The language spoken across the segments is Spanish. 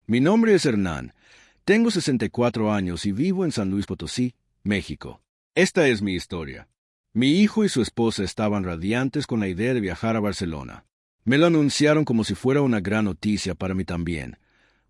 Mi nombre es Hernán. Tengo 64 años y vivo en San Luis Potosí, México. Esta es mi historia. Mi hijo y su esposa estaban radiantes con la idea de viajar a Barcelona. Me lo anunciaron como si fuera una gran noticia para mí también,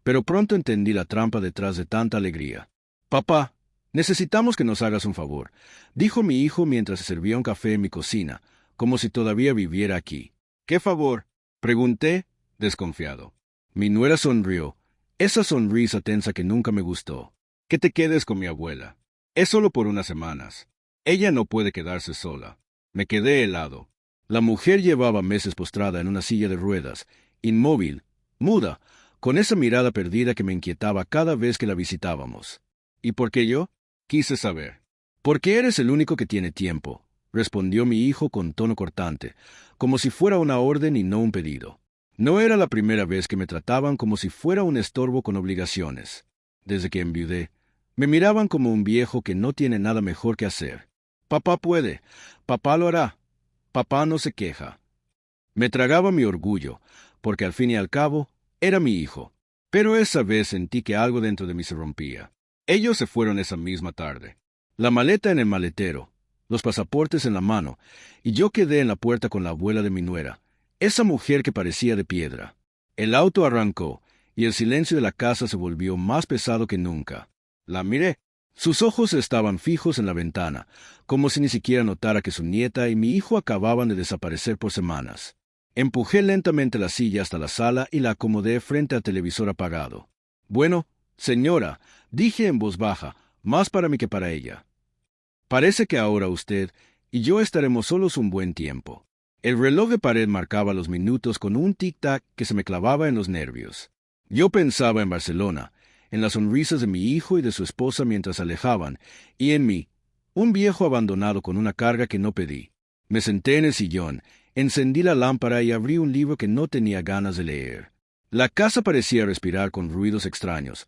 pero pronto entendí la trampa detrás de tanta alegría. Papá, necesitamos que nos hagas un favor, dijo mi hijo mientras se servía un café en mi cocina, como si todavía viviera aquí. ¿Qué favor? Pregunté, desconfiado. Mi nuera sonrió, esa sonrisa tensa que nunca me gustó. Que te quedes con mi abuela. Es solo por unas semanas. Ella no puede quedarse sola. Me quedé helado. La mujer llevaba meses postrada en una silla de ruedas, inmóvil, muda, con esa mirada perdida que me inquietaba cada vez que la visitábamos. ¿Y por qué yo? Quise saber. Porque eres el único que tiene tiempo, respondió mi hijo con tono cortante, como si fuera una orden y no un pedido. No era la primera vez que me trataban como si fuera un estorbo con obligaciones. Desde que enviudé, me miraban como un viejo que no tiene nada mejor que hacer. Papá puede, papá lo hará, papá no se queja. Me tragaba mi orgullo, porque al fin y al cabo, era mi hijo. Pero esa vez sentí que algo dentro de mí se rompía. Ellos se fueron esa misma tarde. La maleta en el maletero, los pasaportes en la mano, y yo quedé en la puerta con la abuela de mi nuera, esa mujer que parecía de piedra. El auto arrancó, y el silencio de la casa se volvió más pesado que nunca. La miré. Sus ojos estaban fijos en la ventana, como si ni siquiera notara que su nieta y mi hijo acababan de desaparecer por semanas. Empujé lentamente la silla hasta la sala y la acomodé frente al televisor apagado. Bueno, señora, dije en voz baja, más para mí que para ella. Parece que ahora usted y yo estaremos solos un buen tiempo. El reloj de pared marcaba los minutos con un tic-tac que se me clavaba en los nervios. Yo pensaba en Barcelona, en las sonrisas de mi hijo y de su esposa mientras se alejaban, y en mí, un viejo abandonado con una carga que no pedí. Me senté en el sillón, encendí la lámpara y abrí un libro que no tenía ganas de leer. La casa parecía respirar con ruidos extraños.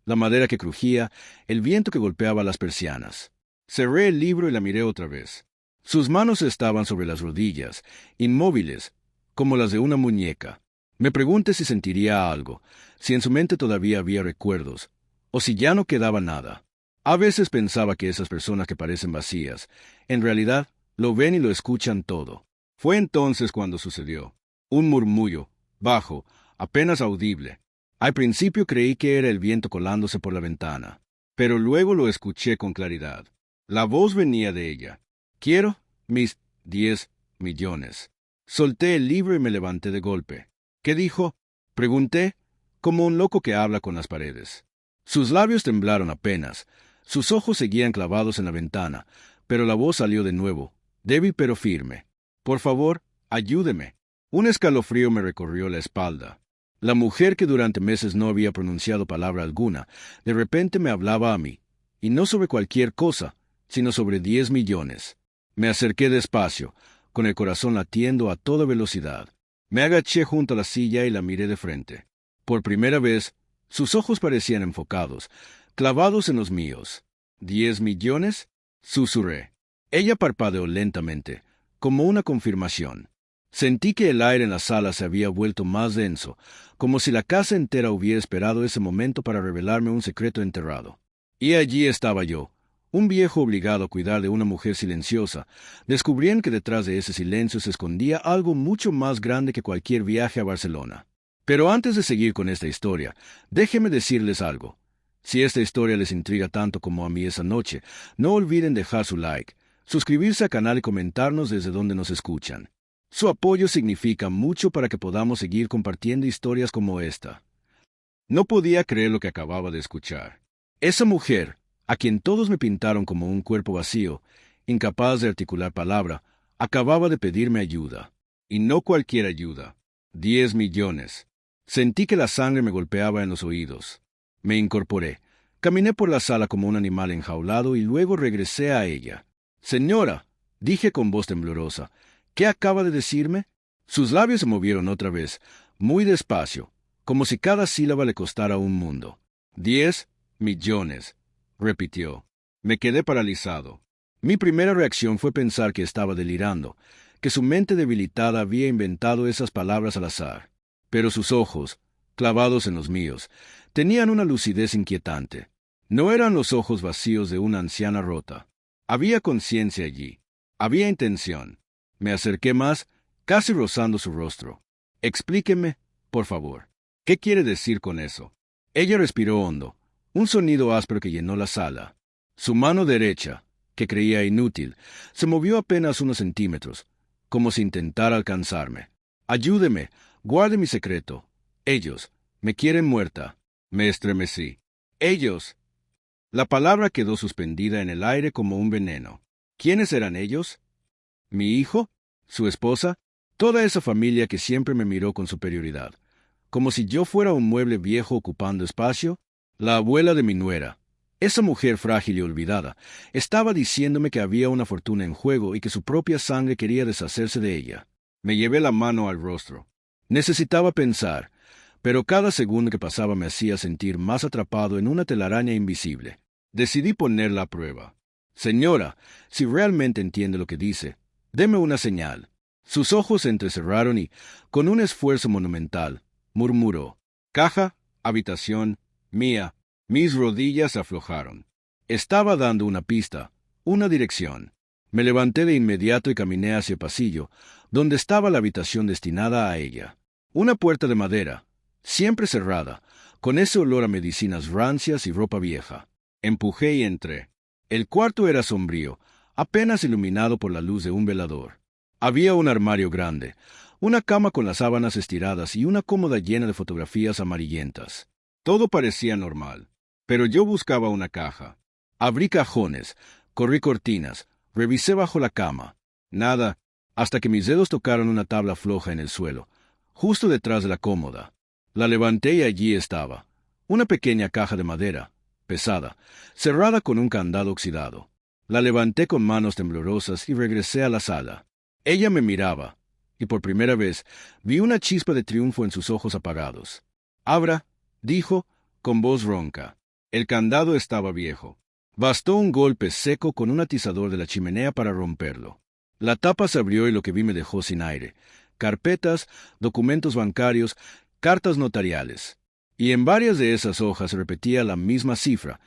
La madera que crujía, el viento que golpeaba las persianas. Cerré el libro y la miré otra vez. Sus manos estaban sobre las rodillas, inmóviles, como las de una muñeca. Me pregunté si sentiría algo, si en su mente todavía había recuerdos, o si ya no quedaba nada. A veces pensaba que esas personas que parecen vacías, en realidad, lo ven y lo escuchan todo. Fue entonces cuando sucedió. Un murmullo, bajo, apenas audible. Al principio creí que era el viento colándose por la ventana, pero luego lo escuché con claridad. La voz venía de ella. Quiero mis 10 millones. Solté el libro y me levanté de golpe. ¿Qué dijo? Pregunté, como un loco que habla con las paredes. Sus labios temblaron apenas, sus ojos seguían clavados en la ventana, pero la voz salió de nuevo, débil pero firme. Por favor, ayúdeme. Un escalofrío me recorrió la espalda. La mujer que durante meses no había pronunciado palabra alguna, de repente me hablaba a mí, y no sobre cualquier cosa, sino sobre 10 millones. Me acerqué despacio, con el corazón latiendo a toda velocidad. Me agaché junto a la silla y la miré de frente. Por primera vez, sus ojos parecían enfocados, clavados en los míos. ¿10 millones? Susurré. Ella parpadeó lentamente, como una confirmación. Sentí que el aire en la sala se había vuelto más denso, como si la casa entera hubiera esperado ese momento para revelarme un secreto enterrado. Y allí estaba yo, un viejo obligado a cuidar de una mujer silenciosa, descubriendo que detrás de ese silencio se escondía algo mucho más grande que cualquier viaje a Barcelona. Pero antes de seguir con esta historia, déjenme decirles algo. Si esta historia les intriga tanto como a mí esa noche, no olviden dejar su like, suscribirse al canal y comentarnos desde donde nos escuchan. Su apoyo significa mucho para que podamos seguir compartiendo historias como esta. No podía creer lo que acababa de escuchar. Esa mujer, a quien todos me pintaron como un cuerpo vacío, incapaz de articular palabra, acababa de pedirme ayuda. Y no cualquier ayuda. 10 millones. Sentí que la sangre me golpeaba en los oídos. Me incorporé. Caminé por la sala como un animal enjaulado y luego regresé a ella. Señora, dije con voz temblorosa, ¿qué acaba de decirme? Sus labios se movieron otra vez, muy despacio, como si cada sílaba le costara un mundo. 10 millones, repitió. Me quedé paralizado. Mi primera reacción fue pensar que estaba delirando, que su mente debilitada había inventado esas palabras al azar. Pero sus ojos, clavados en los míos, tenían una lucidez inquietante. No eran los ojos vacíos de una anciana rota. Había conciencia allí. Había intención. Me acerqué más, casi rozando su rostro. Explíqueme, por favor. ¿Qué quiere decir con eso? Ella respiró hondo, un sonido áspero que llenó la sala. Su mano derecha, que creía inútil, se movió apenas unos centímetros, como si intentara alcanzarme. Ayúdeme, guarde mi secreto. Ellos me quieren muerta. Me estremecí. Ellos. La palabra quedó suspendida en el aire como un veneno. ¿Quiénes eran ellos? ¿Mi hijo? ¿Su esposa? Toda esa familia que siempre me miró con superioridad, como si yo fuera un mueble viejo ocupando espacio. La abuela de mi nuera, esa mujer frágil y olvidada, estaba diciéndome que había una fortuna en juego y que su propia sangre quería deshacerse de ella. Me llevé la mano al rostro. Necesitaba pensar, pero cada segundo que pasaba me hacía sentir más atrapado en una telaraña invisible. Decidí ponerla a prueba. Señora, si realmente entiende lo que dice, deme una señal. Sus ojos se entrecerraron y, con un esfuerzo monumental, murmuró: caja, habitación, mía. Mis rodillas se aflojaron. Estaba dando una pista, una dirección. Me levanté de inmediato y caminé hacia el pasillo, donde estaba la habitación destinada a ella. Una puerta de madera, siempre cerrada, con ese olor a medicinas rancias y ropa vieja. Empujé y entré. El cuarto era sombrío, apenas iluminado por la luz de un velador. Había un armario grande, una cama con las sábanas estiradas y una cómoda llena de fotografías amarillentas. Todo parecía normal, pero yo buscaba una caja. Abrí cajones, corrí cortinas, revisé bajo la cama. Nada, hasta que mis dedos tocaron una tabla floja en el suelo, justo detrás de la cómoda. La levanté y allí estaba, una pequeña caja de madera, pesada, cerrada con un candado oxidado. La levanté con manos temblorosas y regresé a la sala. Ella me miraba, y por primera vez vi una chispa de triunfo en sus ojos apagados. «Abra», dijo, con voz ronca. El candado estaba viejo. Bastó un golpe seco con un atizador de la chimenea para romperlo. La tapa se abrió y lo que vi me dejó sin aire. Carpetas, documentos bancarios, cartas notariales. Y en varias de esas hojas se repetía la misma cifra,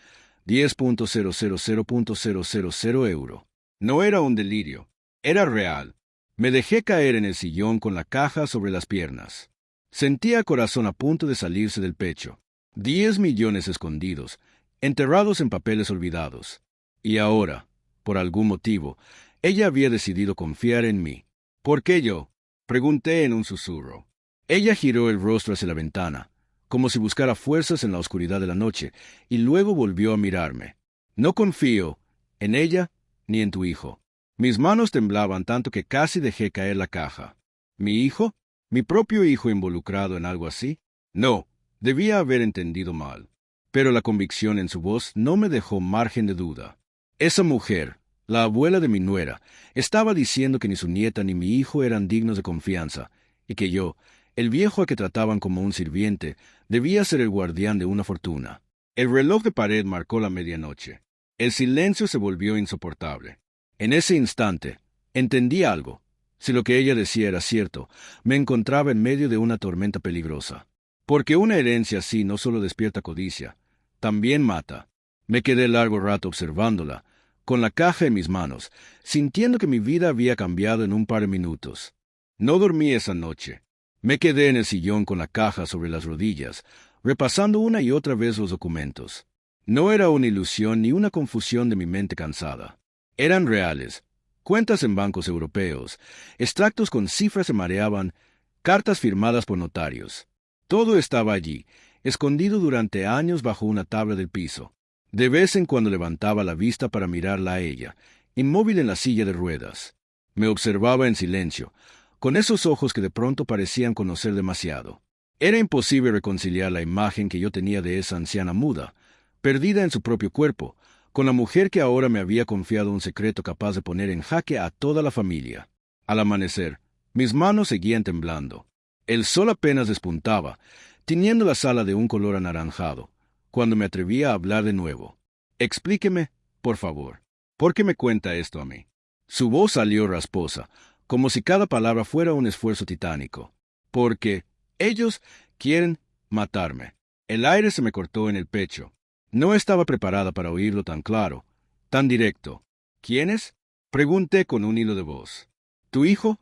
10.000.000 euro. No era un delirio, era real. Me dejé caer en el sillón con la caja sobre las piernas. Sentía el corazón a punto de salirse del pecho. 10 millones escondidos, enterrados en papeles olvidados. Y ahora, por algún motivo, ella había decidido confiar en mí. ¿Por qué yo?, pregunté en un susurro. Ella giró el rostro hacia la ventana, como si buscara fuerzas en la oscuridad de la noche, y luego volvió a mirarme. No confío en ella ni en tu hijo. Mis manos temblaban tanto que casi dejé caer la caja. ¿Mi hijo? ¿Mi propio hijo involucrado en algo así? No, debía haber entendido mal. Pero la convicción en su voz no me dejó margen de duda. Esa mujer, la abuela de mi nuera, estaba diciendo que ni su nieta ni mi hijo eran dignos de confianza, y que yo, el viejo a que trataban como un sirviente, debía ser el guardián de una fortuna. El reloj de pared marcó la medianoche. El silencio se volvió insoportable. En ese instante, entendí algo. Si lo que ella decía era cierto, me encontraba en medio de una tormenta peligrosa. Porque una herencia así no solo despierta codicia, también mata. Me quedé largo rato observándola, con la caja en mis manos, sintiendo que mi vida había cambiado en un par de minutos. No dormí esa noche. Me quedé en el sillón con la caja sobre las rodillas, repasando una y otra vez los documentos. No era una ilusión ni una confusión de mi mente cansada. Eran reales. Cuentas en bancos europeos, extractos con cifras se mareaban, cartas firmadas por notarios. Todo estaba allí, escondido durante años bajo una tabla del piso. De vez en cuando levantaba la vista para mirarla a ella, inmóvil en la silla de ruedas. Me observaba en silencio, con esos ojos que de pronto parecían conocer demasiado. Era imposible reconciliar la imagen que yo tenía de esa anciana muda, perdida en su propio cuerpo, con la mujer que ahora me había confiado un secreto capaz de poner en jaque a toda la familia. Al amanecer, mis manos seguían temblando. El sol apenas despuntaba, tiñendo la sala de un color anaranjado, cuando me atreví a hablar de nuevo. Explíqueme, por favor, ¿por qué me cuenta esto a mí? Su voz salió rasposa, como si cada palabra fuera un esfuerzo titánico. Porque ellos quieren matarme. El aire se me cortó en el pecho. No estaba preparada para oírlo tan claro, tan directo. ¿Quiénes? Pregunté con un hilo de voz. ¿Tu hijo?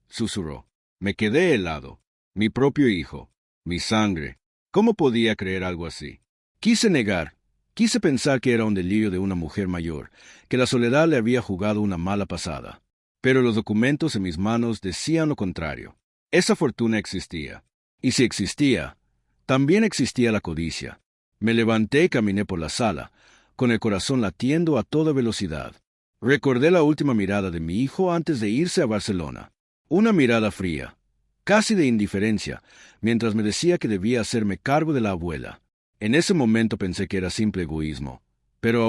Susurró. Me quedé helado. Mi propio hijo. Mi sangre. ¿Cómo podía creer algo así? Quise negar. Quise pensar que era un delirio de una mujer mayor, que la soledad le había jugado una mala pasada. Pero los documentos en mis manos decían lo contrario. Esa fortuna existía. Y si existía, también existía la codicia. Me levanté y caminé por la sala, con el corazón latiendo a toda velocidad. Recordé la última mirada de mi hijo antes de irse a Barcelona. Una mirada fría, casi de indiferencia, mientras me decía que debía hacerme cargo de la abuela. En ese momento pensé que era simple egoísmo. Pero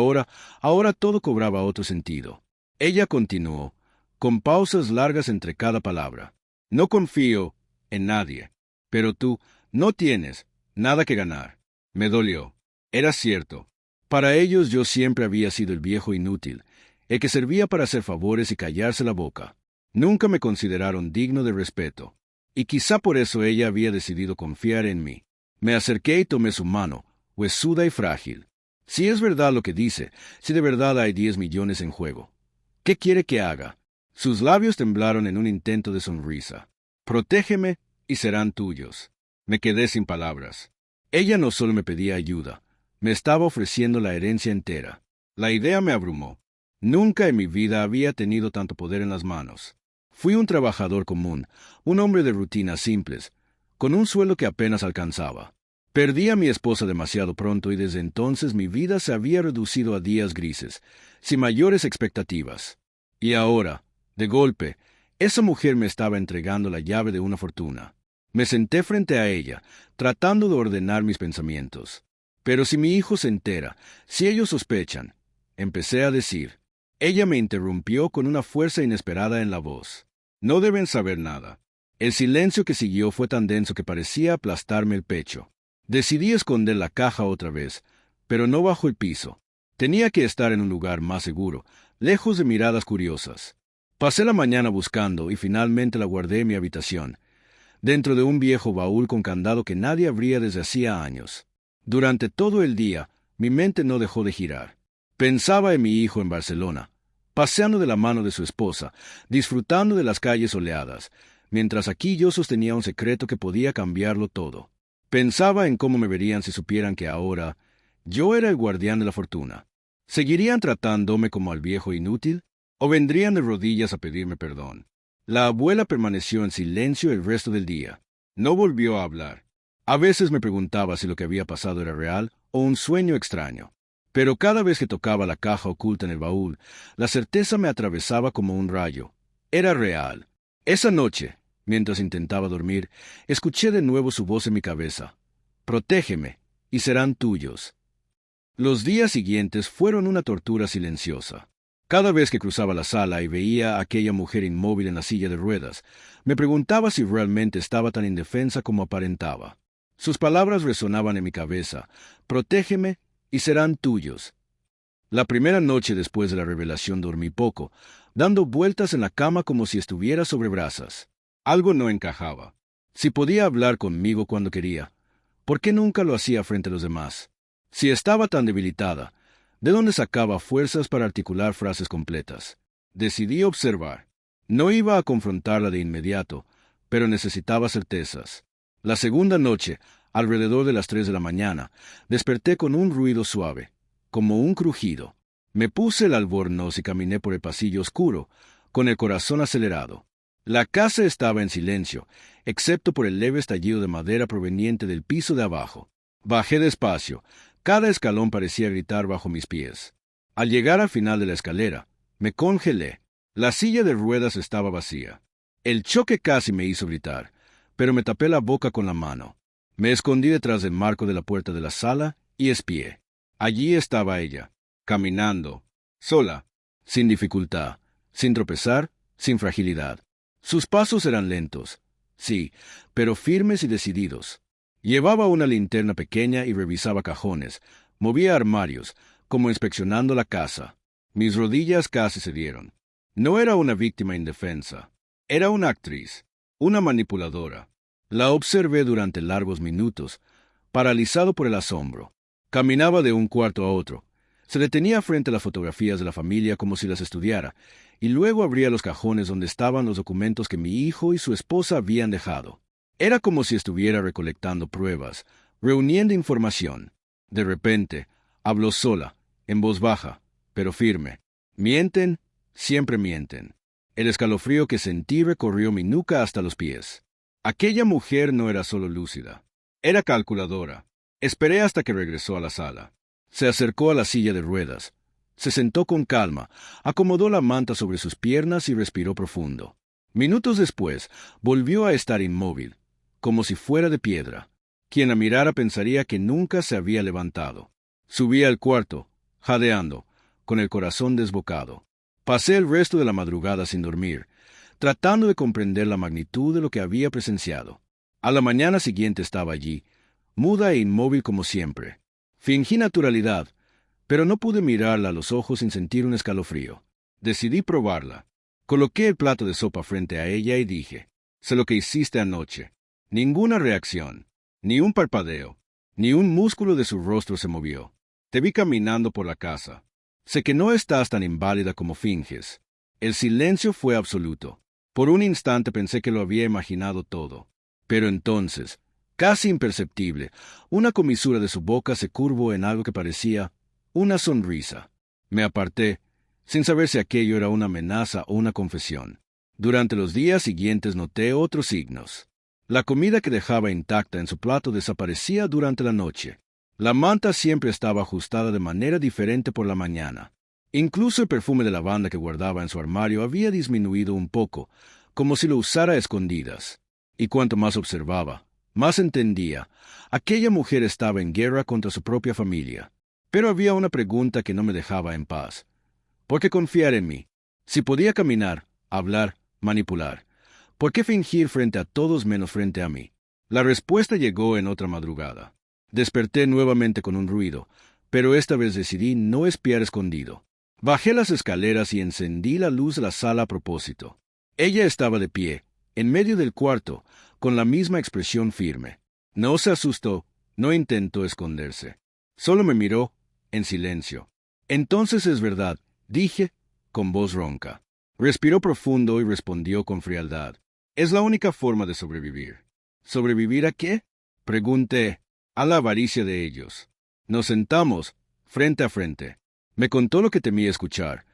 ahora todo cobraba otro sentido. Ella continuó, con pausas largas entre cada palabra. No confío en nadie. Pero tú no tienes nada que ganar. Me dolió. Era cierto. Para ellos yo siempre había sido el viejo inútil, el que servía para hacer favores y callarse la boca. Nunca me consideraron digno de respeto. Y quizá por eso ella había decidido confiar en mí. Me acerqué y tomé su mano, huesuda y frágil. Si es verdad lo que dice, si de verdad hay 10 millones en juego, ¿qué quiere que haga? Sus labios temblaron en un intento de sonrisa. Protégeme y serán tuyos. Me quedé sin palabras. Ella no solo me pedía ayuda, me estaba ofreciendo la herencia entera. La idea me abrumó. Nunca en mi vida había tenido tanto poder en las manos. Fui un trabajador común, un hombre de rutinas simples, con un sueldo que apenas alcanzaba. Perdí a mi esposa demasiado pronto y desde entonces mi vida se había reducido a días grises, sin mayores expectativas. Y ahora, de golpe, esa mujer me estaba entregando la llave de una fortuna. Me senté frente a ella, tratando de ordenar mis pensamientos. Pero si mi hijo se entera, si ellos sospechan, empecé a decir. Ella me interrumpió con una fuerza inesperada en la voz. No deben saber nada. El silencio que siguió fue tan denso que parecía aplastarme el pecho. Decidí esconder la caja otra vez, pero no bajo el piso. Tenía que estar en un lugar más seguro, lejos de miradas curiosas. Pasé la mañana buscando y finalmente la guardé en mi habitación, dentro de un viejo baúl con candado que nadie abría desde hacía años. Durante todo el día, mi mente no dejó de girar. Pensaba en mi hijo en Barcelona, paseando de la mano de su esposa, disfrutando de las calles soleadas, mientras aquí yo sostenía un secreto que podía cambiarlo todo. Pensaba en cómo me verían si supieran que ahora yo era el guardián de la fortuna. ¿Seguirían tratándome como al viejo inútil? ¿O vendrían de rodillas a pedirme perdón? La abuela permaneció en silencio el resto del día. No volvió a hablar. A veces me preguntaba si lo que había pasado era real o un sueño extraño. Pero cada vez que tocaba la caja oculta en el baúl, la certeza me atravesaba como un rayo. Era real. Esa noche, mientras intentaba dormir, escuché de nuevo su voz en mi cabeza. Protégeme, y serán tuyos. Los días siguientes fueron una tortura silenciosa. Cada vez que cruzaba la sala y veía a aquella mujer inmóvil en la silla de ruedas, me preguntaba si realmente estaba tan indefensa como aparentaba. Sus palabras resonaban en mi cabeza. Protégeme, y serán tuyos. La primera noche después de la revelación dormí poco, dando vueltas en la cama como si estuviera sobre brasas. Algo no encajaba. Si podía hablar conmigo cuando quería, ¿por qué nunca lo hacía frente a los demás? Si estaba tan debilitada, ¿de dónde sacaba fuerzas para articular frases completas? Decidí observar. No iba a confrontarla de inmediato, pero necesitaba certezas. La segunda noche, alrededor de las 3 de la mañana, desperté con un ruido suave, como un crujido. Me puse el albornoz y caminé por el pasillo oscuro, con el corazón acelerado. La casa estaba en silencio, excepto por el leve estallido de madera proveniente del piso de abajo. Bajé despacio. Cada escalón parecía gritar bajo mis pies. Al llegar al final de la escalera, me congelé. La silla de ruedas estaba vacía. El choque casi me hizo gritar, pero me tapé la boca con la mano. Me escondí detrás del marco de la puerta de la sala y espié. Allí estaba ella, caminando, sola, sin dificultad, sin tropezar, sin fragilidad. Sus pasos eran lentos, sí, pero firmes y decididos. Llevaba una linterna pequeña y revisaba cajones, movía armarios, como inspeccionando la casa. Mis rodillas casi cedieron. No era una víctima indefensa. Era una actriz, una manipuladora. La observé durante largos minutos, paralizado por el asombro. Caminaba de un cuarto a otro. Se detenía frente a las fotografías de la familia como si las estudiara, y luego abría los cajones donde estaban los documentos que mi hijo y su esposa habían dejado. Era como si estuviera recolectando pruebas, reuniendo información. De repente, habló sola, en voz baja, pero firme. Mienten, siempre mienten. El escalofrío que sentí recorrió mi nuca hasta los pies. Aquella mujer no era solo lúcida, era calculadora. Esperé hasta que regresó a la sala. Se acercó a la silla de ruedas. Se sentó con calma, acomodó la manta sobre sus piernas y respiró profundo. Minutos después, volvió a estar inmóvil, como si fuera de piedra. Quien la mirara pensaría que nunca se había levantado. Subí al cuarto, jadeando, con el corazón desbocado. Pasé el resto de la madrugada sin dormir, tratando de comprender la magnitud de lo que había presenciado. A la mañana siguiente estaba allí, muda e inmóvil como siempre. Fingí naturalidad, pero no pude mirarla a los ojos sin sentir un escalofrío. Decidí probarla. Coloqué el plato de sopa frente a ella y dije, «Sé lo que hiciste anoche». Ninguna reacción, ni un parpadeo, ni un músculo de su rostro se movió. Te vi caminando por la casa. Sé que no estás tan inválida como finges. El silencio fue absoluto. Por un instante pensé que lo había imaginado todo. Pero entonces, casi imperceptible, una comisura de su boca se curvó en algo que parecía una sonrisa. Me aparté, sin saber si aquello era una amenaza o una confesión. Durante los días siguientes noté otros signos. La comida que dejaba intacta en su plato desaparecía durante la noche. La manta siempre estaba ajustada de manera diferente por la mañana. Incluso el perfume de lavanda que guardaba en su armario había disminuido un poco, como si lo usara a escondidas. Y cuanto más observaba, más entendía. Aquella mujer estaba en guerra contra su propia familia. Pero había una pregunta que no me dejaba en paz. ¿Por qué confiar en mí? Si podía caminar, hablar, manipular, ¿por qué fingir frente a todos menos frente a mí? La respuesta llegó en otra madrugada. Desperté nuevamente con un ruido, pero esta vez decidí no espiar escondido. Bajé las escaleras y encendí la luz de la sala a propósito. Ella estaba de pie, en medio del cuarto, con la misma expresión firme. No se asustó, no intentó esconderse. Solo me miró, en silencio. Entonces es verdad, dije, con voz ronca. Respiró profundo y respondió con frialdad. Es la única forma de sobrevivir. ¿Sobrevivir a qué? Pregunté. A la avaricia de ellos. Nos sentamos, frente a frente. Me contó lo que temía escuchar,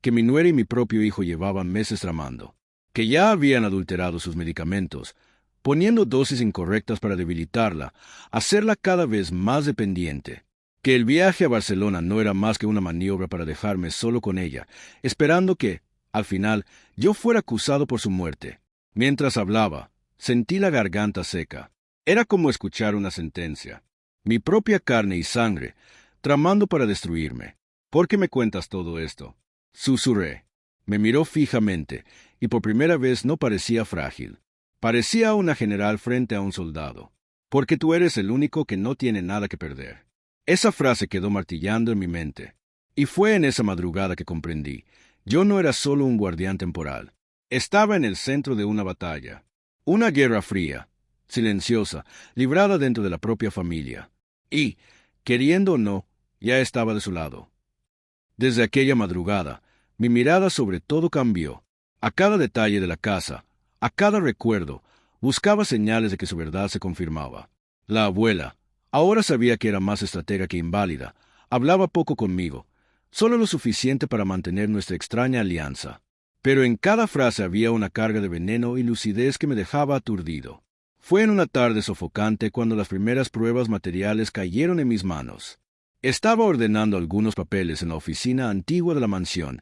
que mi nuera y mi propio hijo llevaban meses tramando, que ya habían adulterado sus medicamentos, poniendo dosis incorrectas para debilitarla, hacerla cada vez más dependiente, que el viaje a Barcelona no era más que una maniobra para dejarme solo con ella, esperando que, al final, yo fuera acusado por su muerte. Mientras hablaba, sentí la garganta seca. Era como escuchar una sentencia. Mi propia carne y sangre, tramando para destruirme. ¿Por qué me cuentas todo esto? Susurré. Me miró fijamente, y por primera vez no parecía frágil. Parecía una general frente a un soldado. Porque tú eres el único que no tiene nada que perder. Esa frase quedó martillando en mi mente. Y fue en esa madrugada que comprendí. Yo no era solo un guardián temporal. Estaba en el centro de una batalla. Una guerra fría, silenciosa, librada dentro de la propia familia. Y, queriendo o no, ya estaba de su lado. Desde aquella madrugada, mi mirada sobre todo cambió. A cada detalle de la casa, a cada recuerdo, buscaba señales de que su verdad se confirmaba. La abuela, ahora sabía que era más estratega que inválida, hablaba poco conmigo, solo lo suficiente para mantener nuestra extraña alianza. Pero en cada frase había una carga de veneno y lucidez que me dejaba aturdido. Fue en una tarde sofocante cuando las primeras pruebas materiales cayeron en mis manos. Estaba ordenando algunos papeles en la oficina antigua de la mansión,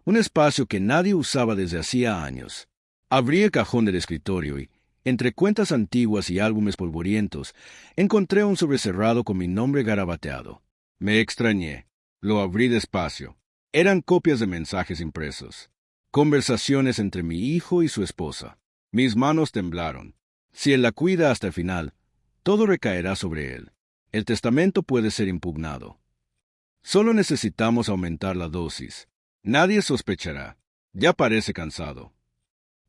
un espacio que nadie usaba desde hacía años. Abrí el cajón del escritorio y, entre cuentas antiguas y álbumes polvorientos, encontré un sobrecerrado con mi nombre garabateado. Me extrañé. Lo abrí despacio. Eran copias de mensajes impresos. Conversaciones entre mi hijo y su esposa. Mis manos temblaron. Si él la cuida hasta el final, todo recaerá sobre él. El testamento puede ser impugnado. Solo necesitamos aumentar la dosis. Nadie sospechará. Ya parece cansado.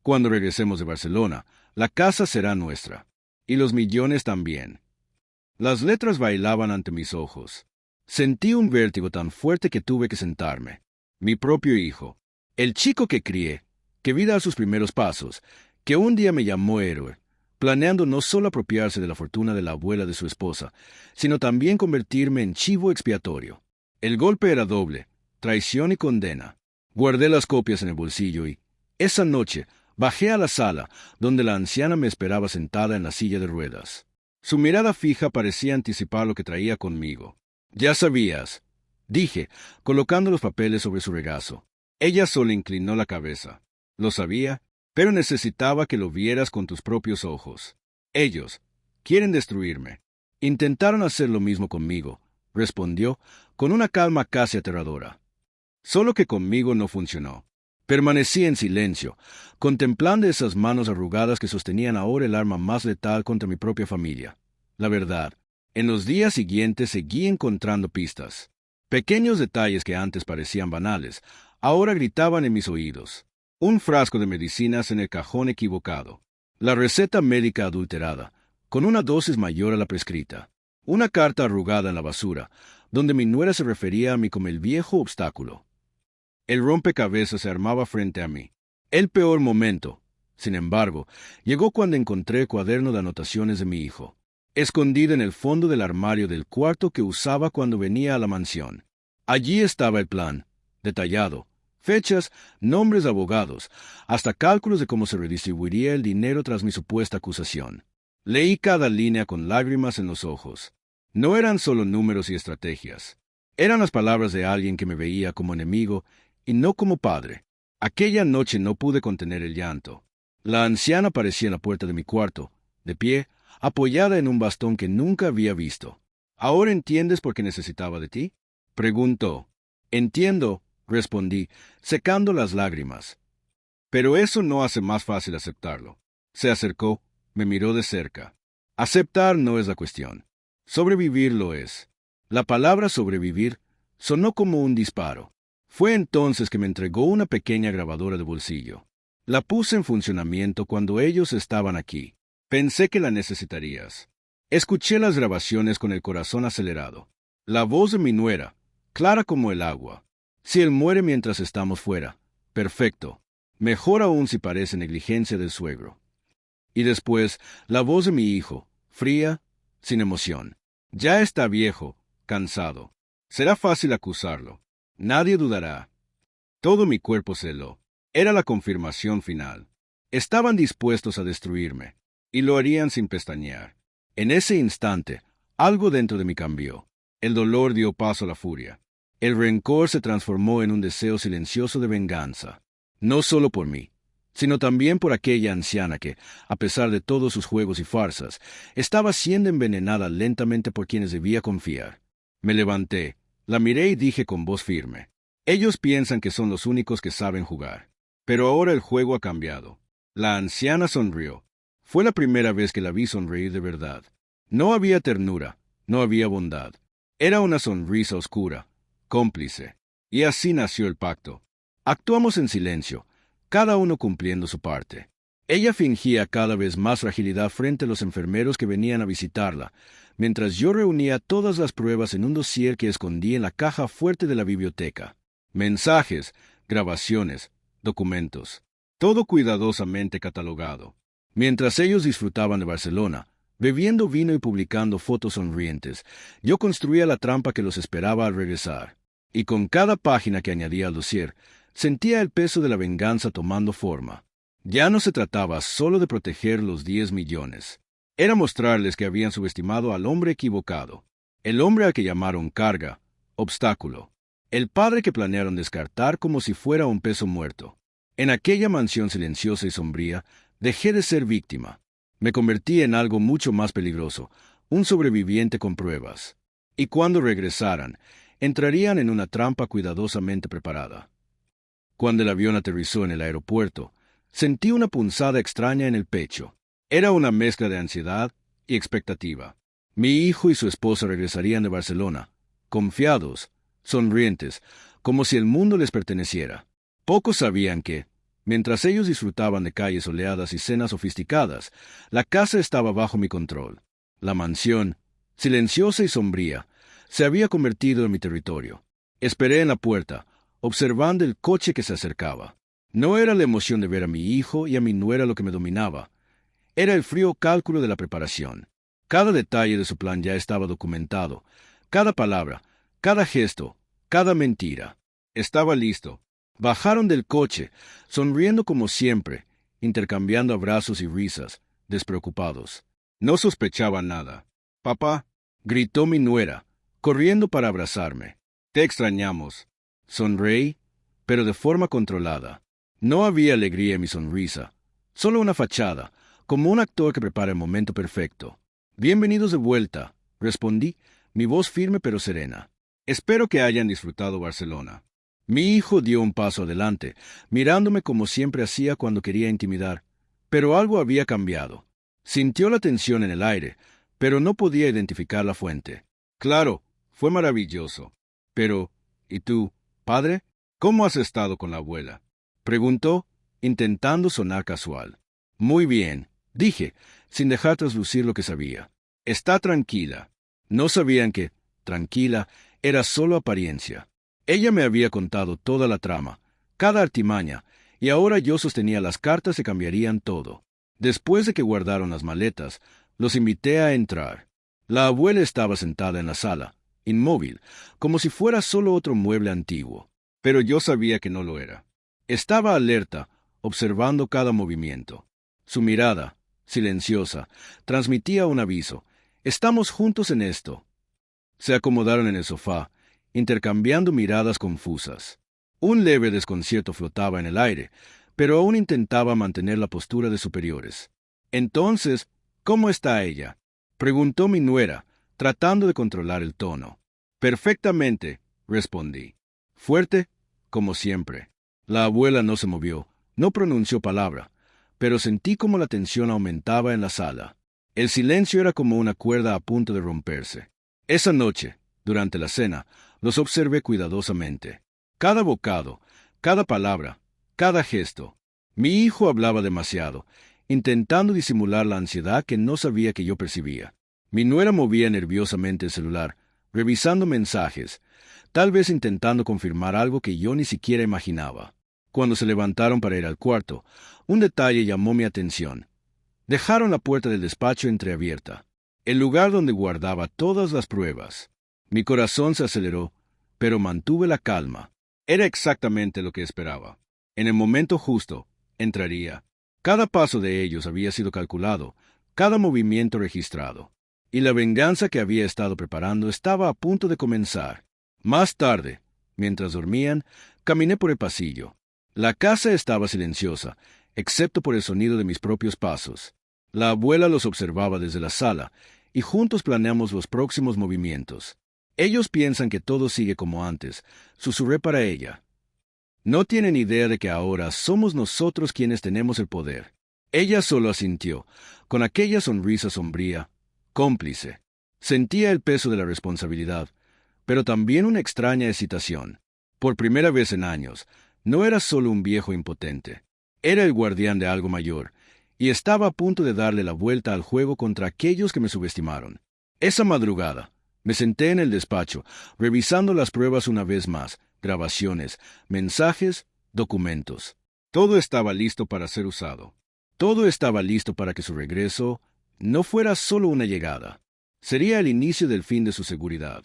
Cuando regresemos de Barcelona, la casa será nuestra. Y los millones también. Las letras bailaban ante mis ojos. Sentí un vértigo tan fuerte que tuve que sentarme. Mi propio hijo, el chico que crié, que vi dar sus primeros pasos, que un día me llamó héroe, planeando no solo apropiarse de la fortuna de la abuela de su esposa, sino también convertirme en chivo expiatorio. El golpe era doble, traición y condena. Guardé las copias en el bolsillo y, esa noche, bajé a la sala, donde la anciana me esperaba sentada en la silla de ruedas. Su mirada fija parecía anticipar lo que traía conmigo. «Ya sabías», dije, colocando los papeles sobre su regazo. Ella solo inclinó la cabeza. «Lo sabía, pero necesitaba que lo vieras con tus propios ojos. Ellos quieren destruirme». «Intentaron hacer lo mismo conmigo», respondió, con una calma casi aterradora. «Solo que conmigo no funcionó». Permanecí en silencio, contemplando esas manos arrugadas que sostenían ahora el arma más letal contra mi propia familia. La verdad, en los días siguientes seguí encontrando pistas. Pequeños detalles que antes parecían banales, ahora gritaban en mis oídos. Un frasco de medicinas en el cajón equivocado. La receta médica adulterada, con una dosis mayor a la prescrita. Una carta arrugada en la basura, donde mi nuera se refería a mí como el viejo obstáculo. El rompecabezas se armaba frente a mí. El peor momento, sin embargo, llegó cuando encontré el cuaderno de anotaciones de mi hijo, escondido en el fondo del armario del cuarto que usaba cuando venía a la mansión. Allí estaba el plan, detallado, fechas, nombres de abogados, hasta cálculos de cómo se redistribuiría el dinero tras mi supuesta acusación. Leí cada línea con lágrimas en los ojos. No eran solo números y estrategias. Eran las palabras de alguien que me veía como enemigo y no como padre. Aquella noche no pude contener el llanto. La anciana aparecía en la puerta de mi cuarto, de pie, apoyada en un bastón que nunca había visto. «¿Ahora entiendes por qué necesitaba de ti?», preguntó. «Entiendo», respondí, secando las lágrimas. «Pero eso no hace más fácil aceptarlo». Se acercó, me miró de cerca. «Aceptar no es la cuestión. Sobrevivir lo es». La palabra sobrevivir sonó como un disparo. Fue entonces que me entregó una pequeña grabadora de bolsillo. La puse en funcionamiento cuando ellos estaban aquí. Pensé que la necesitarías. Escuché las grabaciones con el corazón acelerado. La voz de mi nuera, clara como el agua. «Si él muere mientras estamos fuera, perfecto. Mejor aún si parece negligencia del suegro». Y después, la voz de mi hijo, fría, sin emoción. «Ya está viejo, cansado. Será fácil acusarlo. Nadie dudará». Todo mi cuerpo se heló. Era la confirmación final. Estaban dispuestos a destruirme, y lo harían sin pestañear. En ese instante, algo dentro de mí cambió. El dolor dio paso a la furia. El rencor se transformó en un deseo silencioso de venganza. No solo por mí, sino también por aquella anciana que, a pesar de todos sus juegos y farsas, estaba siendo envenenada lentamente por quienes debía confiar. Me levanté, la miré y dije con voz firme: «Ellos piensan que son los únicos que saben jugar. Pero ahora el juego ha cambiado». La anciana sonrió. Fue la primera vez que la vi sonreír de verdad. No había ternura, no había bondad. Era una sonrisa oscura, cómplice. Y así nació el pacto. Actuamos en silencio, cada uno cumpliendo su parte. Ella fingía cada vez más fragilidad frente a los enfermeros que venían a visitarla, mientras yo reunía todas las pruebas en un dossier que escondí en la caja fuerte de la biblioteca. Mensajes, grabaciones, documentos, todo cuidadosamente catalogado. Mientras ellos disfrutaban de Barcelona, bebiendo vino y publicando fotos sonrientes, yo construía la trampa que los esperaba al regresar. Y con cada página que añadía al dossier, sentía el peso de la venganza tomando forma. Ya no se trataba solo de proteger los 10 millones. Era mostrarles que habían subestimado al hombre equivocado, el hombre al que llamaron carga, obstáculo, el padre que planearon descartar como si fuera un peso muerto. En aquella mansión silenciosa y sombría, dejé de ser víctima. Me convertí en algo mucho más peligroso, un sobreviviente con pruebas. Y cuando regresaran, entrarían en una trampa cuidadosamente preparada. Cuando el avión aterrizó en el aeropuerto, sentí una punzada extraña en el pecho. Era una mezcla de ansiedad y expectativa. Mi hijo y su esposa regresarían de Barcelona, confiados, sonrientes, como si el mundo les perteneciera. Pocos sabían que, Mientras ellos disfrutaban de calles soleadas y cenas sofisticadas, la casa estaba bajo mi control. La mansión, silenciosa y sombría, se había convertido en mi territorio. Esperé en la puerta, observando el coche que se acercaba. No era la emoción de ver a mi hijo y a mi nuera lo que me dominaba. Era el frío cálculo de la preparación. Cada detalle de su plan ya estaba documentado. Cada palabra, cada gesto, cada mentira. Estaba listo. Bajaron del coche, sonriendo como siempre, intercambiando abrazos y risas, despreocupados. No sospechaba nada. «Papá», gritó mi nuera, corriendo para abrazarme. «Te extrañamos». Sonreí, pero de forma controlada. No había alegría en mi sonrisa, solo una fachada, como un actor que prepara el momento perfecto. «Bienvenidos de vuelta», respondí, mi voz firme pero serena. «Espero que hayan disfrutado Barcelona». Mi hijo dio un paso adelante, mirándome como siempre hacía cuando quería intimidar, pero algo había cambiado. Sintió la tensión en el aire, pero no podía identificar la fuente. «Claro, fue maravilloso. Pero, ¿y tú, padre? ¿Cómo has estado con la abuela?», preguntó, intentando sonar casual. «Muy bien», dije, sin dejar traslucir lo que sabía. «Está tranquila». No sabían que tranquila era solo apariencia. Ella me había contado toda la trama, cada artimaña, y ahora yo sostenía las cartas que cambiarían todo. Después de que guardaron las maletas, los invité a entrar. La abuela estaba sentada en la sala, inmóvil, como si fuera solo otro mueble antiguo. Pero yo sabía que no lo era. Estaba alerta, observando cada movimiento. Su mirada, silenciosa, transmitía un aviso. «Estamos juntos en esto». Se acomodaron en el sofá, intercambiando miradas confusas. Un leve desconcierto flotaba en el aire, pero aún intentaba mantener la postura de superiores. «Entonces, ¿cómo está ella?», preguntó mi nuera, tratando de controlar el tono. «Perfectamente», respondí. «Fuerte, como siempre». La abuela no se movió, no pronunció palabra, pero sentí como la tensión aumentaba en la sala. El silencio era como una cuerda a punto de romperse. Esa noche, durante la cena, los observé cuidadosamente. Cada bocado, cada palabra, cada gesto. Mi hijo hablaba demasiado, intentando disimular la ansiedad que no sabía que yo percibía. Mi nuera movía nerviosamente el celular, revisando mensajes, tal vez intentando confirmar algo que yo ni siquiera imaginaba. Cuando se levantaron para ir al cuarto, un detalle llamó mi atención. Dejaron la puerta del despacho entreabierta, el lugar donde guardaba todas las pruebas. Mi corazón se aceleró, pero mantuve la calma. Era exactamente lo que esperaba. En el momento justo, entraría. Cada paso de ellos había sido calculado, cada movimiento registrado. Y la venganza que había estado preparando estaba a punto de comenzar. Más tarde, mientras dormían, caminé por el pasillo. La casa estaba silenciosa, excepto por el sonido de mis propios pasos. La abuela los observaba desde la sala, y juntos planeamos los próximos movimientos. «Ellos piensan que todo sigue como antes», susurré para ella. «No tienen idea de que ahora somos nosotros quienes tenemos el poder». Ella solo asintió, con aquella sonrisa sombría, cómplice. Sentía el peso de la responsabilidad, pero también una extraña excitación. Por primera vez en años, no era solo un viejo impotente. Era el guardián de algo mayor, y estaba a punto de darle la vuelta al juego contra aquellos que me subestimaron. Esa madrugada, me senté en el despacho, revisando las pruebas una vez más, grabaciones, mensajes, documentos. Todo estaba listo para ser usado. Todo estaba listo para que su regreso no fuera solo una llegada. Sería el inicio del fin de su seguridad.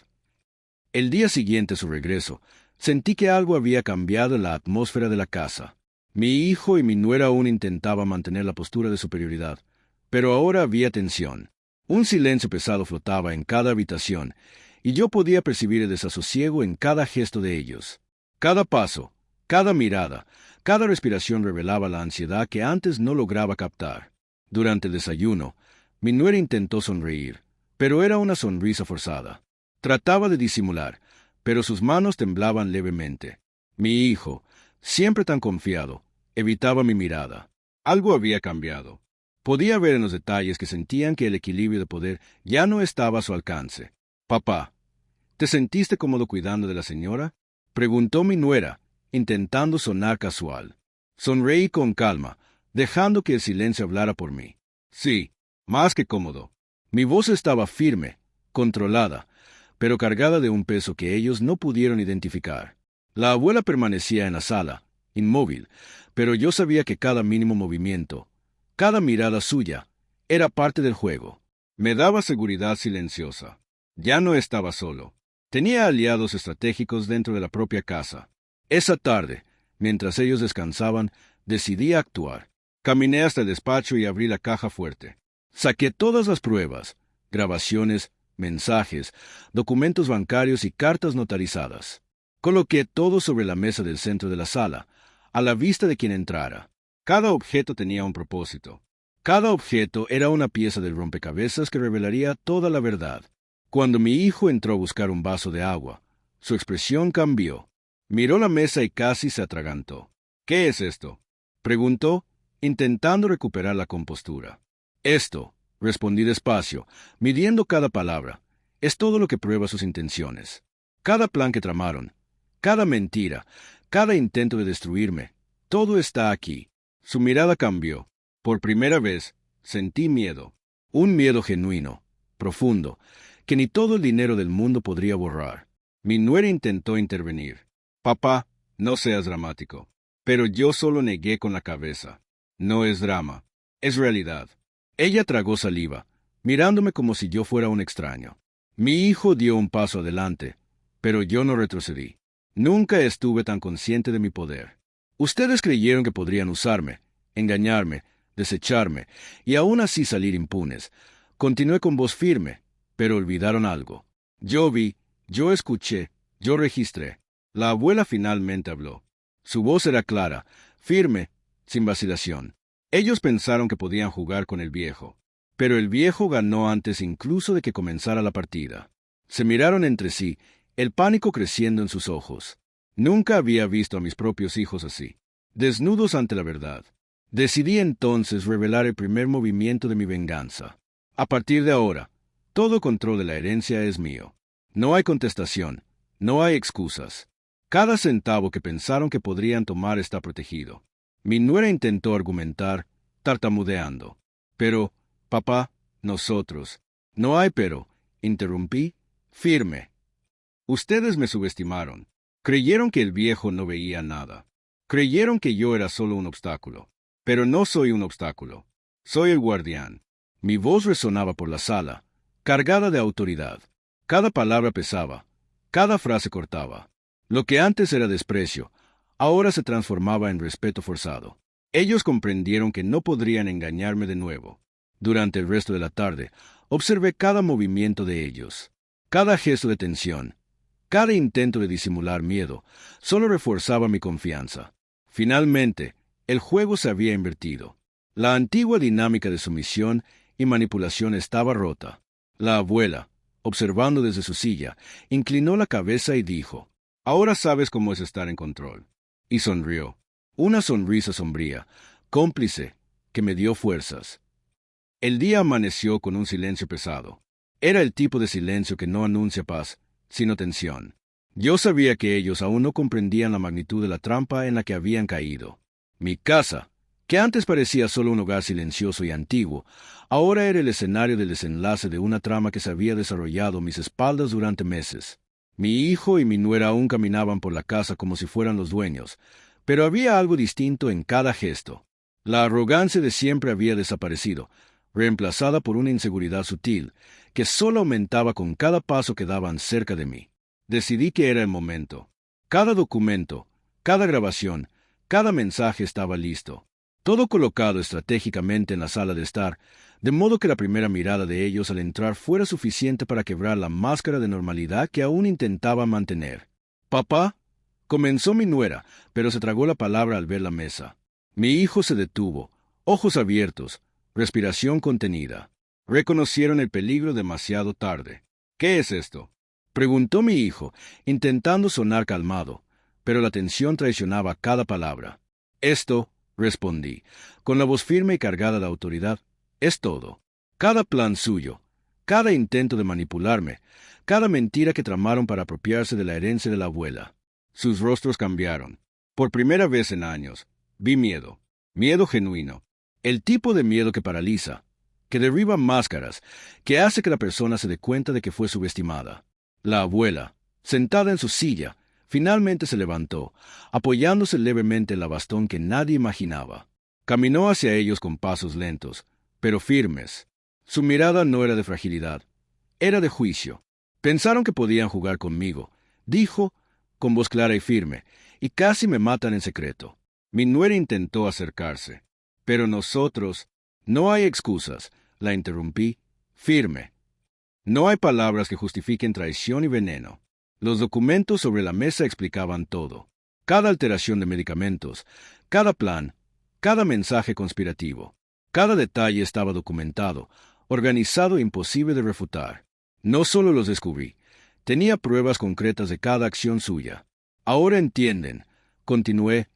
El día siguiente a su regreso, sentí que algo había cambiado en la atmósfera de la casa. Mi hijo y mi nuera aún intentaban mantener la postura de superioridad, pero ahora había tensión. Un silencio pesado flotaba en cada habitación, y yo podía percibir el desasosiego en cada gesto de ellos. Cada paso, cada mirada, cada respiración revelaba la ansiedad que antes no lograba captar. Durante el desayuno, mi nuera intentó sonreír, pero era una sonrisa forzada. Trataba de disimular, pero sus manos temblaban levemente. Mi hijo, siempre tan confiado, evitaba mi mirada. Algo había cambiado. Podía ver en los detalles que sentían que el equilibrio de poder ya no estaba a su alcance. «Papá, ¿te sentiste cómodo cuidando de la señora?», preguntó mi nuera, intentando sonar casual. Sonreí con calma, dejando que el silencio hablara por mí. Sí, más que cómodo. Mi voz estaba firme, controlada, pero cargada de un peso que ellos no pudieron identificar. La abuela permanecía en la sala, inmóvil, pero yo sabía que cada mínimo movimiento, cada mirada suya, era parte del juego. Me daba seguridad silenciosa. Ya no estaba solo. Tenía aliados estratégicos dentro de la propia casa. Esa tarde, mientras ellos descansaban, decidí actuar. Caminé hasta el despacho y abrí la caja fuerte. Saqué todas las pruebas, grabaciones, mensajes, documentos bancarios y cartas notarizadas. Coloqué todo sobre la mesa del centro de la sala, a la vista de quien entrara. Cada objeto tenía un propósito. Cada objeto era una pieza del rompecabezas que revelaría toda la verdad. Cuando mi hijo entró a buscar un vaso de agua, su expresión cambió. Miró la mesa y casi se atragantó. ¿Qué es esto?, preguntó, intentando recuperar la compostura. Esto, respondí despacio, midiendo cada palabra, es todo lo que prueba sus intenciones. Cada plan que tramaron, cada mentira, cada intento de destruirme, todo está aquí. Su mirada cambió. Por primera vez, sentí miedo. Un miedo genuino, profundo, que ni todo el dinero del mundo podría borrar. Mi nuera intentó intervenir. Papá, no seas dramático. Pero yo solo negué con la cabeza. No es drama, es realidad. Ella tragó saliva, mirándome como si yo fuera un extraño. Mi hijo dio un paso adelante, pero yo no retrocedí. Nunca estuve tan consciente de mi poder. Ustedes creyeron que podrían usarme, engañarme, desecharme, y aún así salir impunes. Continué con voz firme, pero olvidaron algo. Yo vi, yo escuché, yo registré. La abuela finalmente habló. Su voz era clara, firme, sin vacilación. Ellos pensaron que podían jugar con el viejo, pero el viejo ganó antes incluso de que comenzara la partida. Se miraron entre sí, el pánico creciendo en sus ojos. Nunca había visto a mis propios hijos así, desnudos ante la verdad. Decidí entonces revelar el primer movimiento de mi venganza. A partir de ahora, todo control de la herencia es mío. No hay contestación, no hay excusas. Cada centavo que pensaron que podrían tomar está protegido. Mi nuera intentó argumentar, tartamudeando. Pero, papá, nosotros. No hay pero, interrumpí, firme. Ustedes me subestimaron. Creyeron que el viejo no veía nada. Creyeron que yo era solo un obstáculo. Pero no soy un obstáculo. Soy el guardián. Mi voz resonaba por la sala, cargada de autoridad. Cada palabra pesaba, cada frase cortaba. Lo que antes era desprecio, ahora se transformaba en respeto forzado. Ellos comprendieron que no podrían engañarme de nuevo. Durante el resto de la tarde, observé cada movimiento de ellos. Cada gesto de tensión, cada intento de disimular miedo, solo reforzaba mi confianza. Finalmente, el juego se había invertido. La antigua dinámica de sumisión y manipulación estaba rota. La abuela, observando desde su silla, inclinó la cabeza y dijo, «Ahora sabes cómo es estar en control». Y sonrió. Una sonrisa sombría, cómplice, que me dio fuerzas. El día amaneció con un silencio pesado. Era el tipo de silencio que no anuncia paz, sino tensión. Yo sabía que ellos aún no comprendían la magnitud de la trampa en la que habían caído. Mi casa, que antes parecía solo un hogar silencioso y antiguo, ahora era el escenario del desenlace de una trama que se había desarrollado a mis espaldas durante meses. Mi hijo y mi nuera aún caminaban por la casa como si fueran los dueños, pero había algo distinto en cada gesto. La arrogancia de siempre había desaparecido, reemplazada por una inseguridad sutil, que solo aumentaba con cada paso que daban cerca de mí. Decidí que era el momento. Cada documento, cada grabación, cada mensaje estaba listo. Todo colocado estratégicamente en la sala de estar, de modo que la primera mirada de ellos al entrar fuera suficiente para quebrar la máscara de normalidad que aún intentaba mantener. «Papá», comenzó mi nuera, pero se tragó la palabra al ver la mesa. Mi hijo se detuvo, ojos abiertos, respiración contenida. Reconocieron el peligro demasiado tarde. «¿Qué es esto?», preguntó mi hijo, intentando sonar calmado, pero la tensión traicionaba cada palabra. «Esto», respondí, con la voz firme y cargada de autoridad, «es todo. Cada plan suyo, cada intento de manipularme, cada mentira que tramaron para apropiarse de la herencia de la abuela». Sus rostros cambiaron. Por primera vez en años, Vi miedo. Miedo genuino. El tipo de miedo que paraliza, que derriba máscaras, que hace que la persona se dé cuenta de que fue subestimada. La abuela, sentada en su silla, finalmente se levantó, apoyándose levemente en la bastón que nadie imaginaba. Caminó hacia ellos con pasos lentos, pero firmes. Su mirada no era de fragilidad, era de juicio. Pensaron que podían jugar conmigo, dijo, con voz clara y firme, y casi me matan en secreto. Mi nuera intentó acercarse. Pero nosotros... No hay excusas, la interrumpí, firme. No hay palabras que justifiquen traición y veneno. Los documentos sobre la mesa explicaban todo. Cada alteración de medicamentos, cada plan, cada mensaje conspirativo. Cada detalle estaba documentado, organizado e imposible de refutar. No solo los descubrí, tenía pruebas concretas de cada acción suya. Ahora entienden, continué,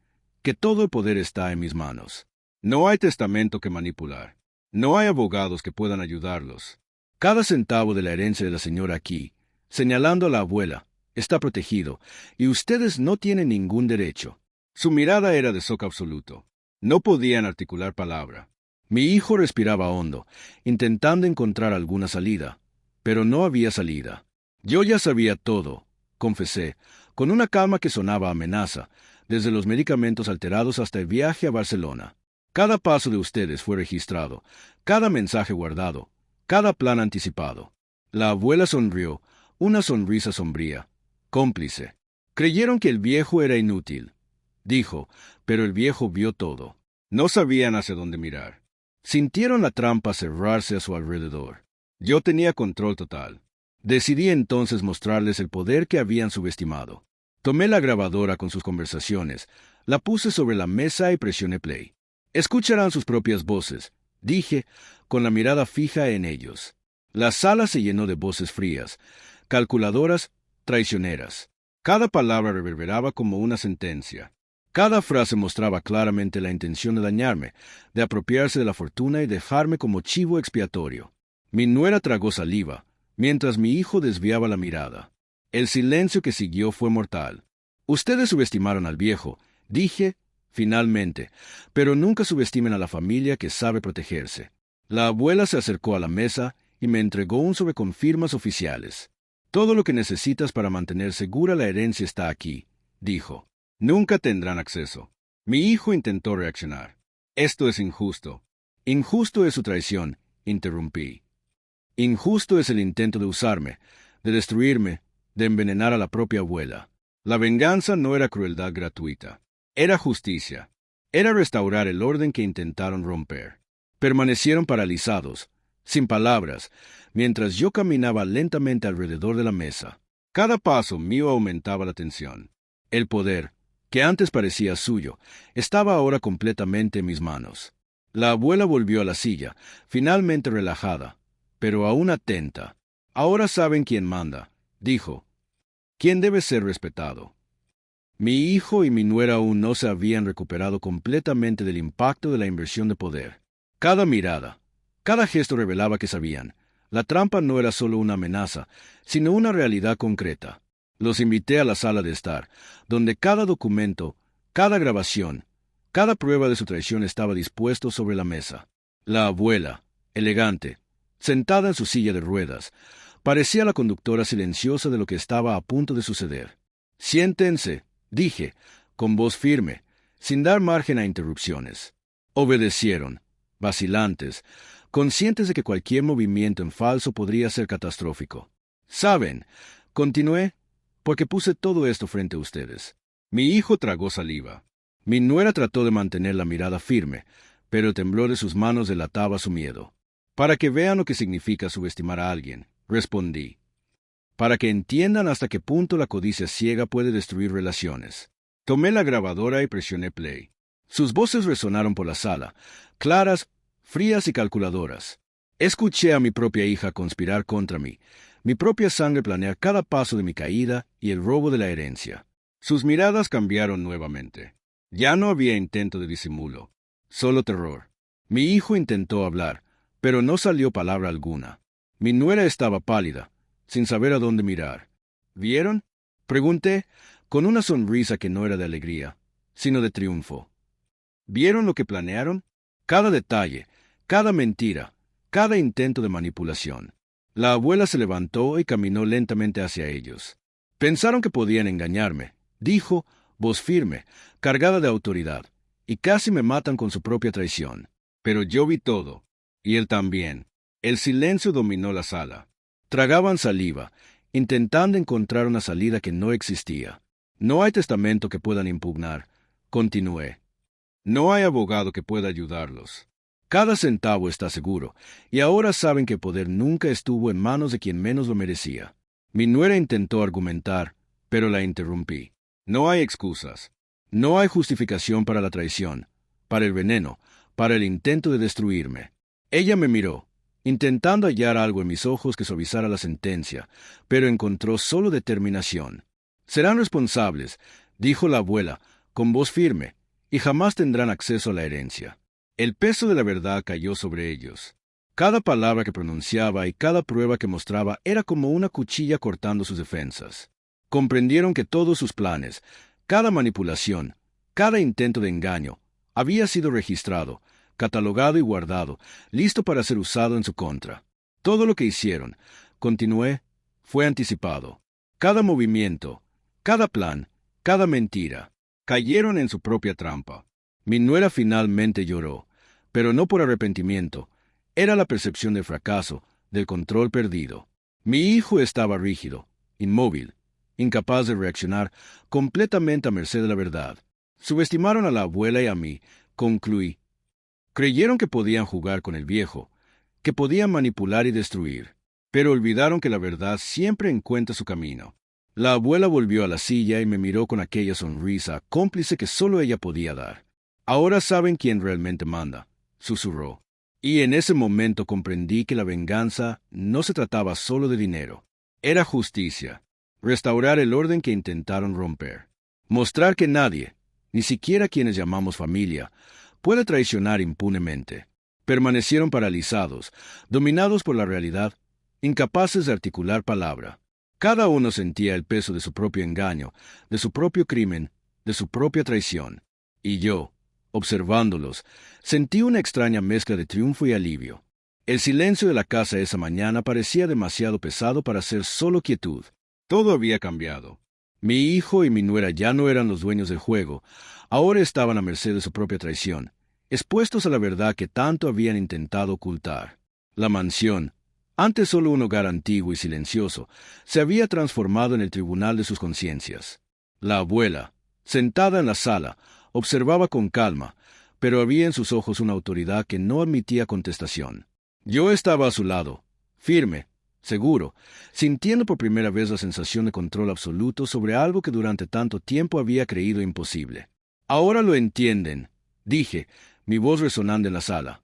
que todo el poder está en mis manos. No hay testamento que manipular. No hay abogados que puedan ayudarlos. Cada centavo de la herencia de la señora aquí, señalando a la abuela, está protegido, y ustedes no tienen ningún derecho. Su mirada era de shock absoluto. No podían articular palabra. Mi hijo respiraba hondo, intentando encontrar alguna salida, pero no había salida. Yo ya sabía todo, confesé, con una calma que sonaba amenaza, desde los medicamentos alterados hasta el viaje a Barcelona. Cada paso de ustedes fue registrado, cada mensaje guardado, cada plan anticipado. La abuela sonrió, una sonrisa sombría, cómplice. Creyeron que el viejo era inútil, dijo, pero el viejo vio todo. No sabían hacia dónde mirar. Sintieron la trampa cerrarse a su alrededor. Yo tenía control total. Decidí entonces mostrarles el poder que habían subestimado. Tomé la grabadora con sus conversaciones, la puse sobre la mesa y presioné play. Escucharán sus propias voces, dije, con la mirada fija en ellos. La sala se llenó de voces frías, calculadoras, traicioneras. Cada palabra reverberaba como una sentencia. Cada frase mostraba claramente la intención de dañarme, de apropiarse de la fortuna y dejarme como chivo expiatorio. Mi nuera tragó saliva, mientras mi hijo desviaba la mirada. El silencio que siguió fue mortal. Ustedes subestimaron al viejo, dije, finalmente, pero nunca subestimen a la familia que sabe protegerse. La abuela se acercó a la mesa y me entregó un sobre con firmas oficiales. Todo lo que necesitas para mantener segura la herencia está aquí, dijo. Nunca tendrán acceso. Mi hijo intentó reaccionar. Esto es injusto. Injusto es su traición, interrumpí. Injusto es el intento de usarme, de destruirme, de envenenar a la propia abuela. La venganza no era crueldad gratuita. Era justicia. Era restaurar el orden que intentaron romper. Permanecieron paralizados, sin palabras, mientras yo caminaba lentamente alrededor de la mesa. Cada paso mío aumentaba la tensión. El poder, que antes parecía suyo, estaba ahora completamente en mis manos. La abuela volvió a la silla, finalmente relajada, pero aún atenta. Ahora saben quién manda, dijo. Quién debe ser respetado. Mi hijo y mi nuera aún no se habían recuperado completamente del impacto de la inversión de poder. Cada mirada, cada gesto revelaba que sabían. La trampa no era solo una amenaza, sino una realidad concreta. Los invité a la sala de estar, donde cada documento, cada grabación, cada prueba de su traición estaba dispuesto sobre la mesa. La abuela, elegante, sentada en su silla de ruedas, parecía la conductora silenciosa de lo que estaba a punto de suceder. Siéntense, dije, con voz firme, sin dar margen a interrupciones. Obedecieron, vacilantes, conscientes de que cualquier movimiento en falso podría ser catastrófico. ¿Saben? Continué, porque puse todo esto frente a ustedes. Mi hijo tragó saliva. Mi nuera trató de mantener la mirada firme, pero el temblor de sus manos delataba su miedo. Para que vean lo que significa subestimar a alguien, respondí. Para que entiendan hasta qué punto la codicia ciega puede destruir relaciones. Tomé la grabadora y presioné play. Sus voces resonaron por la sala, claras, frías y calculadoras. Escuché a mi propia hija conspirar contra mí, mi propia sangre planear cada paso de mi caída y el robo de la herencia. Sus miradas cambiaron nuevamente. Ya no había intento de disimulo, solo terror. Mi hijo intentó hablar, pero no salió palabra alguna. Mi nuera estaba pálida, sin saber a dónde mirar. ¿Vieron? Pregunté, con una sonrisa que no era de alegría, sino de triunfo. ¿Vieron lo que planearon? Cada detalle, cada mentira, cada intento de manipulación. La abuela se levantó y caminó lentamente hacia ellos. Pensaron que podían engañarme, dijo, voz firme, cargada de autoridad, y casi me matan con su propia traición. Pero yo vi todo, y él también. El silencio dominó la sala. Tragaban saliva, intentando encontrar una salida que no existía. No hay testamento que puedan impugnar, continué. No hay abogado que pueda ayudarlos. Cada centavo está seguro, y ahora saben que el poder nunca estuvo en manos de quien menos lo merecía. Mi nuera intentó argumentar, pero la interrumpí. No hay excusas. No hay justificación para la traición, para el veneno, para el intento de destruirme. Ella me miró, intentando hallar algo en mis ojos que suavizara la sentencia, pero encontró solo determinación. Serán responsables, dijo la abuela, con voz firme, y jamás tendrán acceso a la herencia. El peso de la verdad cayó sobre ellos. Cada palabra que pronunciaba y cada prueba que mostraba era como una cuchilla cortando sus defensas. Comprendieron que todos sus planes, cada manipulación, cada intento de engaño, había sido registrado, catalogado y guardado, listo para ser usado en su contra. Todo lo que hicieron, continué, fue anticipado. Cada movimiento, cada plan, cada mentira, cayeron en su propia trampa. Mi nuera finalmente lloró, pero no por arrepentimiento. Era la percepción del fracaso, del control perdido. Mi hijo estaba rígido, inmóvil, incapaz de reaccionar, completamente a merced de la verdad. Subestimaron a la abuela y a mí, concluí. Creyeron que podían jugar con el viejo, que podían manipular y destruir, pero olvidaron que la verdad siempre encuentra su camino. La abuela volvió a la silla y me miró con aquella sonrisa cómplice que solo ella podía dar. Ahora saben quién realmente manda, susurró. Y en ese momento comprendí que la venganza no se trataba solo de dinero. Era justicia, restaurar el orden que intentaron romper. Mostrar que nadie, ni siquiera quienes llamamos familia, puede traicionar impunemente. Permanecieron paralizados, dominados por la realidad, incapaces de articular palabra. Cada uno sentía el peso de su propio engaño, de su propio crimen, de su propia traición. Y yo, observándolos, sentí una extraña mezcla de triunfo y alivio. El silencio de la casa esa mañana parecía demasiado pesado para ser solo quietud. Todo había cambiado. Mi hijo y mi nuera ya no eran los dueños del juego, ahora estaban a merced de su propia traición, expuestos a la verdad que tanto habían intentado ocultar. La mansión, antes solo un hogar antiguo y silencioso, se había transformado en el tribunal de sus conciencias. La abuela, sentada en la sala, observaba con calma, pero había en sus ojos una autoridad que no admitía contestación. Yo estaba a su lado, firme, seguro, sintiendo por primera vez la sensación de control absoluto sobre algo que durante tanto tiempo había creído imposible. Ahora lo entienden, dije, mi voz resonando en la sala.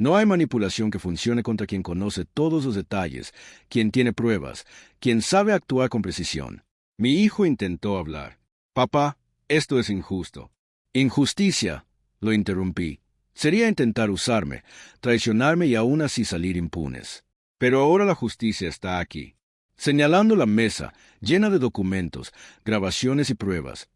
No hay manipulación que funcione contra quien conoce todos los detalles, quien tiene pruebas, quien sabe actuar con precisión. Mi hijo intentó hablar. Papá, esto es injusto. Injusticia, lo interrumpí. Sería intentar usarme, traicionarme y aún así salir impunes. Pero ahora la justicia está aquí. Señalando la mesa, llena de documentos, grabaciones y pruebas.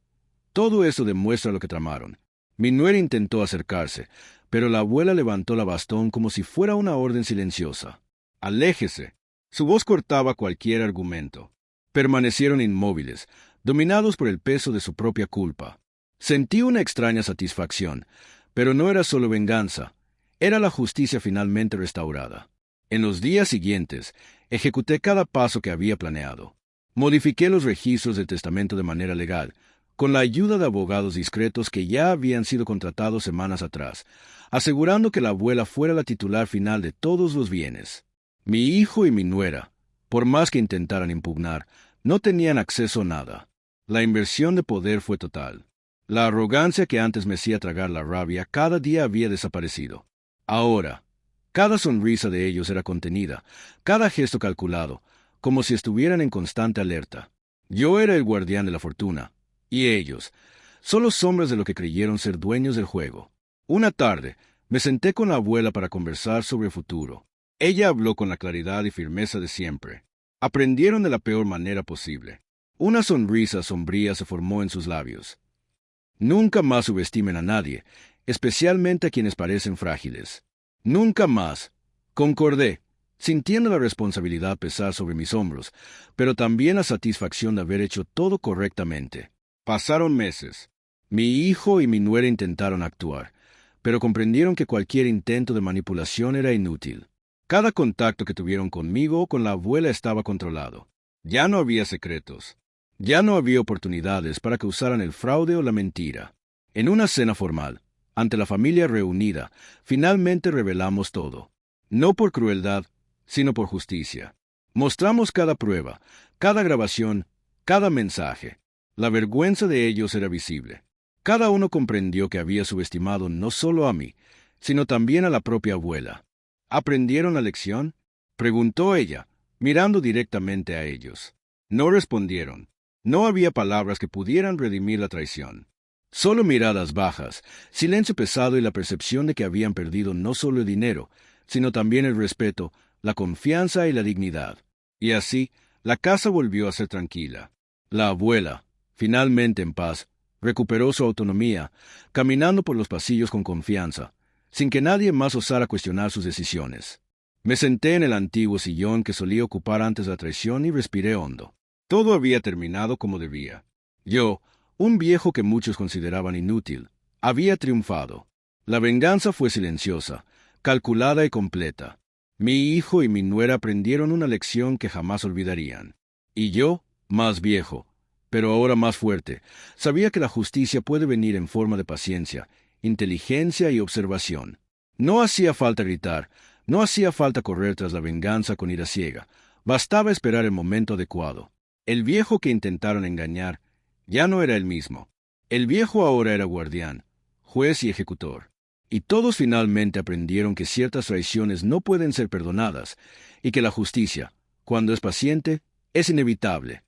Todo eso demuestra lo que tramaron. Mi nuera intentó acercarse, pero la abuela levantó la bastón como si fuera una orden silenciosa. ¡Aléjese! Su voz cortaba cualquier argumento. Permanecieron inmóviles, dominados por el peso de su propia culpa. Sentí una extraña satisfacción, pero no era solo venganza, era la justicia finalmente restaurada. En los días siguientes, ejecuté cada paso que había planeado. Modifiqué los registros del testamento de manera legal, con la ayuda de abogados discretos que ya habían sido contratados semanas atrás, asegurando que la abuela fuera la titular final de todos los bienes. Mi hijo y mi nuera, por más que intentaran impugnar, no tenían acceso a nada. La inversión de poder fue total. La arrogancia que antes me hacía tragar la rabia cada día había desaparecido. Ahora, cada sonrisa de ellos era contenida, cada gesto calculado, como si estuvieran en constante alerta. Yo era el guardián de la fortuna, y ellos, solo sombras de lo que creyeron ser dueños del juego. Una tarde, me senté con la abuela para conversar sobre el futuro. Ella habló con la claridad y firmeza de siempre. Aprendieron de la peor manera posible. Una sonrisa sombría se formó en sus labios. Nunca más subestimen a nadie, especialmente a quienes parecen frágiles. Nunca más. Concordé, sintiendo la responsabilidad pesar sobre mis hombros, pero también la satisfacción de haber hecho todo correctamente. Pasaron meses. Mi hijo y mi nuera intentaron actuar, pero comprendieron que cualquier intento de manipulación era inútil. Cada contacto que tuvieron conmigo o con la abuela estaba controlado. Ya no había secretos. Ya no había oportunidades para que usaran el fraude o la mentira. En una cena formal, ante la familia reunida, finalmente revelamos todo. No por crueldad, sino por justicia. Mostramos cada prueba, cada grabación, cada mensaje. La vergüenza de ellos era visible. Cada uno comprendió que había subestimado no solo a mí, sino también a la propia abuela. ¿Aprendieron la lección?, preguntó ella, mirando directamente a ellos. No respondieron. No había palabras que pudieran redimir la traición. Solo miradas bajas, silencio pesado y la percepción de que habían perdido no solo el dinero, sino también el respeto, la confianza y la dignidad. Y así, la casa volvió a ser tranquila. La abuela, finalmente en paz, recuperó su autonomía, caminando por los pasillos con confianza, sin que nadie más osara cuestionar sus decisiones. Me senté en el antiguo sillón que solía ocupar antes de la traición y respiré hondo. Todo había terminado como debía. Yo, un viejo que muchos consideraban inútil, había triunfado. La venganza fue silenciosa, calculada y completa. Mi hijo y mi nuera aprendieron una lección que jamás olvidarían. Y yo, más viejo, pero ahora más fuerte, sabía que la justicia puede venir en forma de paciencia, inteligencia y observación. No hacía falta gritar, no hacía falta correr tras la venganza con ira ciega, bastaba esperar el momento adecuado. El viejo que intentaron engañar ya no era el mismo. El viejo ahora era guardián, juez y ejecutor. Y todos finalmente aprendieron que ciertas traiciones no pueden ser perdonadas, y que la justicia, cuando es paciente, es inevitable.